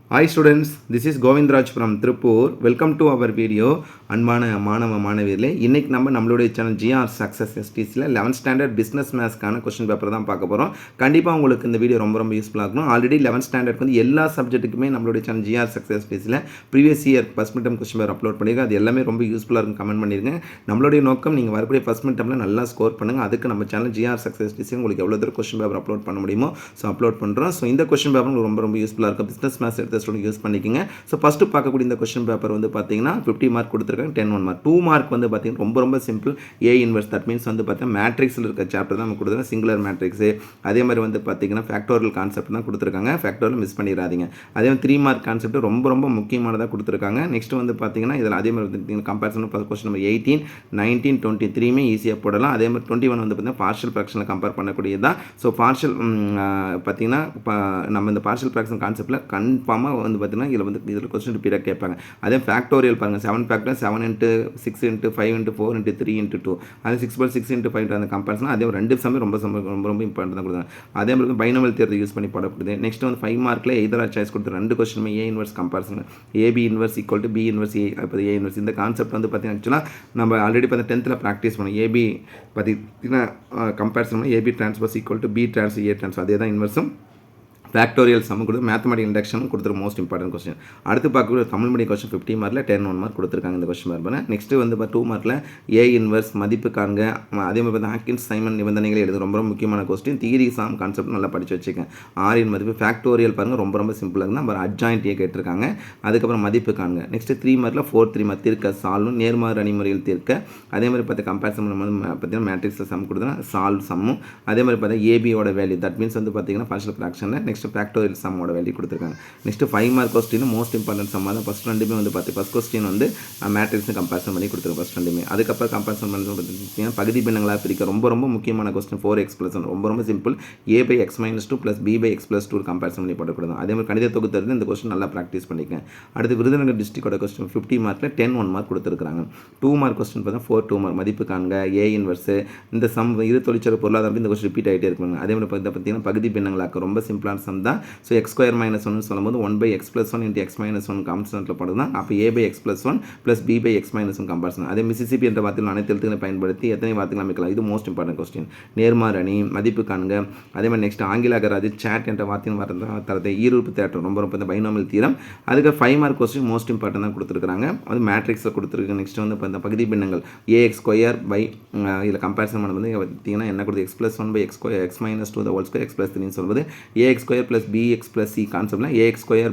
Hi students, this is Govindraj from Tripur. Welcome to our video. அன்பான மாணவ மாணவியர்களே, இன்றைக்கி நம்மளுடைய சேனல் ஜிஆர் சக்ஸஸ் எஸ்டிஸில் 11th ஸ்டாண்டர்ட் பிஸ்னஸ் மேத்ஸ்க்கான கொஸ்டின் பேப்பர் தான் பார்க்க போகிறோம். கண்டிப்பாக உங்களுக்கு இந்த வீடியோ ரொம்ப யூஸ்ஃபுல்லாக இருக்கணும். ஆல்ரெடி 11th ஸ்டாண்டர்ட்க்கு வந்து எல்லா சப்ஜெக்ட்டுக்குமே நம்மளுடைய சேனல் ஜிஆர் சக்ஸஸ் எஸ்டிஸில் previous year first mid term question paper upload பண்ணியிருக்கேன். அது எல்லாமே ரொம்ப யூஸ்ஃபுல்லாக இருக்கும். கமெண்ட் பண்ணிடுங்க. நம்மளுடைய நோக்கம் நீங்கள் வரக்கூடிய ஃபஸ்ட் மிட் டர்மில் நல்லா ஸ்கோர் பண்ணுங்கள். அதுக்கு நம்ம சேனல் ஜிஆர் சக்ஸஸ் எஸ்டிஸில் உங்களுக்கு எவ்வளோ தூரம் கொஸ்டின் பேப்பர் அப்லோட் பண்ண முடியுமோ அப்லோட் பண்ணுறோம். ஸோ இந்த கொஸ்டின் பேப்பர் ரொம்ப யூஸ்ஃபுல்லாக இருக்கும். பிஸ்னஸ் மேத்ஸ் எடுத்த ஸ்டூடெண்ட் யூஸ் பண்ணிக்கோங்க. ஸோ ஃபஸ்ட்டு பார்க்கக்கூடிய இந்த கொஸ்டின் பேப்பர் வந்து பார்த்தீங்கன்னா 50 மார்க் கொடுத்துருக்காங்க, 10 1 மார்க். 2 மார்க் வந்து பார்த்தீங்கன்னா ரொம்ப simple. A inverse, that means வந்து பார்த்தீங்கன்னா மேட்ரிக்ஸில் இருக்க சாப்டர் தான் நம்ம கொடுத்துருக்காங்க. சிங்குலர் மேட்ரிக்ஸு, அதே மாதிரி வந்து பார்த்தீங்கன்னா ஃபேக்டோரியல் கான்செப்ட் தான் கொடுத்துருக்காங்க. ஃபேக்டோரியல் மிஸ் பண்ணிடாதீங்க. அதே மாதிரி 3 மார்க் கான்செப்ட் ரொம்ப முக்கியமானதாக கொடுத்துருக்காங்க. நெக்ஸ்ட் வந்து பார்த்தீங்கன்னா இதில் அதே மாதிரி வந்து கம்பேரிசன் கொஸ்டின் நம்பர் 18, 19, 23 ஈஸியாக போடலாம். அதே மாதிரி 21 வந்து பார்த்தீங்கன்னா பார்ஷியல் ஃப்ராக்ஷனில் கம்பேர் பண்ணக்கூடியது தான். ஸோ பார்ஷியல் பார்த்தீங்கன்னா நம்ம இந்த பார்ஷியல் ஃப்ராக்ஷன் கான்செப்ட்டில் கன்ஃபார்மாக வந்து பார்த்தீங்கன்னா இதில் கொஸ்டின் ரிப்பீட்டாக கேட்பாங்க. அதே ஃபேக்டோரியல் பாருங்கள், 7 factor 7 into 6 into 5 into 4 into 3 into 2, அது 6/6 into 5 அந்த கம்பேரிசன். அதே ரெண்டு சமயம் ரொம்ப இம்பார்ட்டன் தான் கொடுத்தாங்க. அதே மாதிரி பைனோமியல் தியரத்தை யூஸ் பண்ணி போடக்கூடியது. நெக்ஸ்ட் வந்து 5 மார்க்கில் எய்தர் ஆர் சாய்ஸ் கொடுத்து 2 கொஸ்டினுமே A inverse comparison, AB inverse equal to B inverse இப்போ ஏ இன்வெர்ஸ். இந்த கான்செப்ட் வந்து பார்த்தீங்கன்னா ஆக்சுவலாக நம்ம ஆல்ரெடி பார்த்து 10th ப்ராக்டிஸ் பண்ணோம். ஏபி பார்த்தீங்கன்னா கம்பேரிசன் பண்ணி AB transpose equal to B trans A trans, அதே தான் இன்வெர்ஸும் ஃபேக்டோரியல் சம் கொடுத்து மேத்தமெட்டிக் இண்டக்ஷனும் கொடுத்துரு. Most important question. அடுத்து பார்க்கக்கூடிய தமிழ் மீடியம் கொஸ்டின் 50 மார்க்கில் 10 1 மார்க் கொடுத்துருக்காங்க இந்த கொஸ்டின் பேப்பர். நெக்ஸ்ட்டு வந்து 2 மார்க்கில் ஏ இன்வெர்ஸ் மதிப்பு காண்க, அதே மாதிரி வந்து ஹாக்கின்ஸ் சைமன் நிபந்தனைகளை எழுது. ரொம்ப முக்கியமான கொஸ்டின். தியரி சாம் கான்செப்ட் நல்லா படித்து வச்சுக்கேன். ஆரின் மதிப்பு ஃபேக்டோரியல் பாருங்கள் ரொம்ப சிம்பிளாக இருந்தால் நம்ம அட்ஜாயின்ட் ஏ கேட்டிருக்காங்க. அதுக்கப்புறம் மதிப்பு காண்க. நெக்ஸ்ட்டு 3 மார்க்கில் 4 3 மார்க் தீர்க்க சால்வும் நேர்மாறு அணிமுறையில் தீர்க்க. அதே மாதிரி பார்த்து கம்பேரிசன் பார்த்தீங்கன்னா மேட்ரிக்ஸில் சம் கொடுத்தா சால்வ் சம்மும். அதே மாதிரி பார்த்தா ஏபியோட வேல்யூ, தட் மீன்ஸ் வந்து பார்த்தீங்கன்னா பார்ஷியல் ஃப்ராக்ஷனில் நெக்ஸ்ட் ஃபேக்டோரியல் சம் வேல்யூ கொடுத்துருக்காங்க. Next 5 mark question most important sum தான். ஃபஸ்ட் ரெண்டுமே வந்து ஃபஸ்ட் கொஸ்டின் வந்து மேட்ரிக்ஸ் கம்பேரிசன் பண்ணி கொடுத்துருக்கோம் ஃபஸ்ட் ரெண்டுமே. அதுக்கப்புறம் கம்பேரிசன் பண்ணி பார்த்தீங்கன்னா பகுதி பின்னங்களாக பிரிக்க ரொம்ப முக்கியமான கொஸ்டின் 4x + 1 ரொம்ப சிம்பிள். a/x-2 + b/x+2 கம்பேரிசன் பண்ணி போட்டுக்கொடுங்க. அதே மாதிரி கணித தொகுத்து இந்த கொஸ்டின் நல்லா ப்ராக்டிஸ் பண்ணிக்கேன். அடுத்து விருதுநகர் டிஸ்ட்ரிக்டோட கொஸ்டின் 50 மார்க்கில் 10 1 மார்க் கொடுத்துருக்காங்க. 2 மார்க் கொஸ்டின் பார்த்தா 4 2 மார்க் மதிப்பு காண்க, ஏ இன்வெர்ஸ். இந்த சம் இரு தொழிற்சாலை பொருளாதாரம் இந்த கொஸ்டின் ரிப்பீட் ஆகிட்டே இருப்பாங்க. அதே மாதிரி பார்த்தீங்கன்னா பகுதி பின்னங்களாக ரொம்ப சிம்பிளான சம் தான். ஸோ x² - 1 சொல்லும்போது 1/x+1 into x - 1 கான்ஸ்டன்ட்டில் போடுறது தான். அப்போ a/x+1 + b/x - 1 கம்பேரிசன். அதே மிசிசிபி என்ற வார்த்தைகள் அனைத்து எழுத்துக்களை பயன்படுத்தி எத்தனை வார்த்தைகள் அமைக்கலாம். இது மோஸ்ட் இம்பார்ட்டன்ட் கொஸ்டின். நேர்மாறு அணி மதிப்பு காண்க. அதே மாதிரி நெக்ஸ்ட் ஆங்கில அகராதி சேட் என்ற வார்த்தையின் தரத்தை ஈருறுப்பு தேற்றம் ரொம்ப இந்த பைனோமியல் தியரம். அதுக்கு 5 மார்க் கொஸ்டின் மோஸ்ட் இம்பார்ட்டன் தான் கொடுத்துருக்காங்க. அது மேட்ரிக்ஸில் கொடுத்துருக்கு. நெக்ஸ்ட் வந்து இப்போ இந்த பகுதி பின்னங்கள் ax² இதில் கம்பேரிசன் பண்ணும்போது பார்த்தீங்கன்னா என்ன கொடுத்து x+1/x² - 2 x + 3 சொல்வது ax² + bx + c கான்செப்டில் ax² -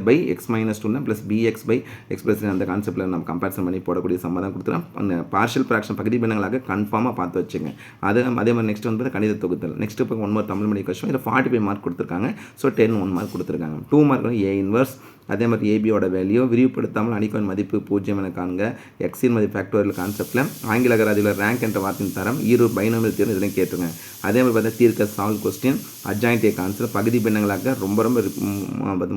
2 + bx/x + 3 அந்த கான்செப்டில் நம்ம கம்பேரிசன் பண்ணி போடக்கூடிய சம்மதம் கொடுத்துருவோம். பார்ஷியல் ஃப்ராக்ஷன் பகுதி பின்னங்களாக கன்ஃபார்மாக பார்த்து வச்சுங்க. அதே மாதிரி நெக்ஸ்ட் வந்து கணித தொகுத்தல். நெக்ஸ்ட் இப்போ 1 மார்க் தமிழ் மீடியம் கொஸ்டின். இதில் 45 மார்க் கொடுத்துருக்காங்க. ஸோ 10 1 மார்க் கொடுத்துருக்காங்க. 2 மார்க் ஏ இன்வெர்ஸ், அதே மாதிரி ஏபியோட வேல்யூ விரிவுபடுத்தாமல் அணிக்கோன் மதிப்பு 0 என காண்க. எக்ஸின் மதிப்பு ஃபேக்டோரியல் கான்செப்டில் ஆங்கில அகராதியில் ரேங்க் என்ற வார்த்தையின் தரம் ஈரு பைனோமியல் தியரம் இதெல்லாம் கேட்டுருங்க. அதே மாதிரி பார்த்தா தீர்க்க சால்வ் கொஸ்டின், அட்ஜாயின்ட் ஏ கான்செப்ட் பகுதி பின்னங்களாக ரொம்ப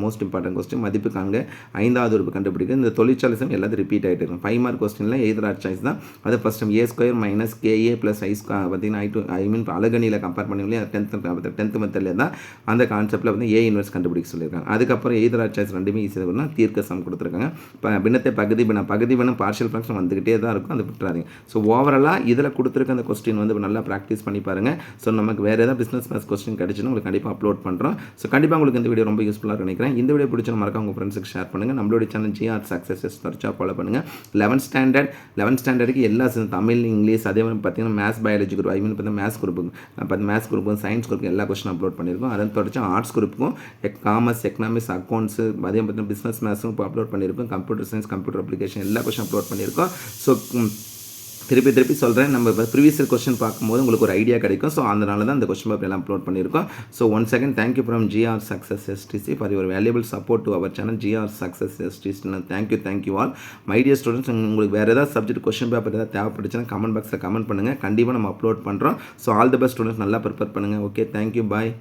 மோஸ்ட் இம்பார்ட்டன்ட் கொஸ்டின். மதிப்பு காண்க, 5வது உறுப்பு கண்டுபிடிக்க. இந்த தொழிற்சாலை சம் எல்லாத்தையும் ரிப்பீட் ஆகிட்டு இருக்கும். 5 மார்க் கொஸ்டினில் எய்தர் ஆர் சாய்ஸ் தான். அது first time a² - ka + i² பார்த்தீங்கன்னா அழகணியில் கம்பேர் பண்ணி 10th மெத்தடில் தான் அந்த கான்செப்டில் வந்து ஏ இன்வெர்ஸ் கண்டுபிடிக்க சொல்லியிருக்காங்க. அதுக்கப்புறம் எய்தர் ஆர் சாய்ஸ் ரெண்டுமே ஈஸியாக பண்ணால் தீர்க்க சம் கொடுத்துருக்காங்க. இப்போ பின்னத்தை பகுதி பின்னம் பார்ஷியல் ஃப்ராக்ஷன் வந்துகிட்டே தான் இருக்கும். அது விட்டுறாதீங்க. ஸோ ஓவராலாக இதில் கொடுத்துருக்க அந்த கொஸ்டின் வந்து நல்லா ப்ராக்டிஸ் பண்ணி பாருங்கள். ஸோ நமக்கு வேறு ஏதாவது பிஸ்னஸ் மேத்ஸ் கொஸ்டின் கிடச்சுன்னா உங்களுக்கு கண்டிப்பாக அப்லோட் பண்ணுறோம். ஸோ கண்டிப்பாக உங்களுக்கு இந்த வீடியோ ரொம்ப யூஸ்ஃபுல்லாக நினைக்கிறேன். இந்த வீடியோ பிடிச்சா மறக்காம உங்கள் ஃப்ரெண்ட்ஸுக்கு ஷேர் பண்ணுங்கள். நம்மளுடைய சேனல் ஜிஆர் சக்ஸஸ் தொடர்ச்சியாக ஃபாலோ பண்ணுங்கள். 11th ஸ்டாண்டர்டுக்கு எல்லா தமிழ், இங்கிலீஷ், அதே மாதிரி பார்த்தீங்கன்னா மேத்ஸ், பயாலஜி குரூப், பார்த்தீங்கன்னா மேத்ஸ் குரூப்புக்கும் சயின்ஸ் குரூப்புக்கும் எல்லா கொஸ்டின் அப்லோட் பண்ணியிருக்கோம். அதை தொடர்ச்சி ஆர்ட்ஸ் குரூப்புக்கும் காமர்ஸ், எக்கனாமிக்ஸ், அக்கௌண்ட்ஸ், அதே பார்த்தீங்கன்னா பிஸ்னஸ் மேத்ஸும் இப்போ அப்லோட் பண்ணியிருக்கோம். கம்ப்யூட்டர் சயின்ஸ், கம்ப்யூட்டர் அப்ளிகேஷன் எல்லா கொஸ்டின் அப்லோட் பண்ணியிருக்கோம். ஸோ திருப்பி சொல்கிறேன், நம்ம ப்ரீவியஸ் கொஸ்டின் பார்க்கும்போது உங்களுக்கு ஒரு ஐடியா கிடைக்கும். ஸோ அதனால தான் இந்த கொஸ்டின் பேப்பர் எல்லாம் அப்லோட் பண்ணியிருக்கோம். So once again thank you from GR success STC for your valuable support to our channel GR success STC. Thank you all my dear students. உங்களுக்கு வேறு ஏதாவது சப்ஜெக்ட் கொஸ்டின் பேப்பர் ஏதாவது தேவைப்பட்டுச்சுன்னா கமெண்ட் பாக்ஸில் கமெண்ட் பண்ணுங்கள். கண்டிப்பாக நம்ம அப்லோட் பண்ணுறோம். So all the best students, நல்லா ப்ரிப்பேர் பண்ணுங்கள். ஓகே, தேங்க்யூ, பாய்.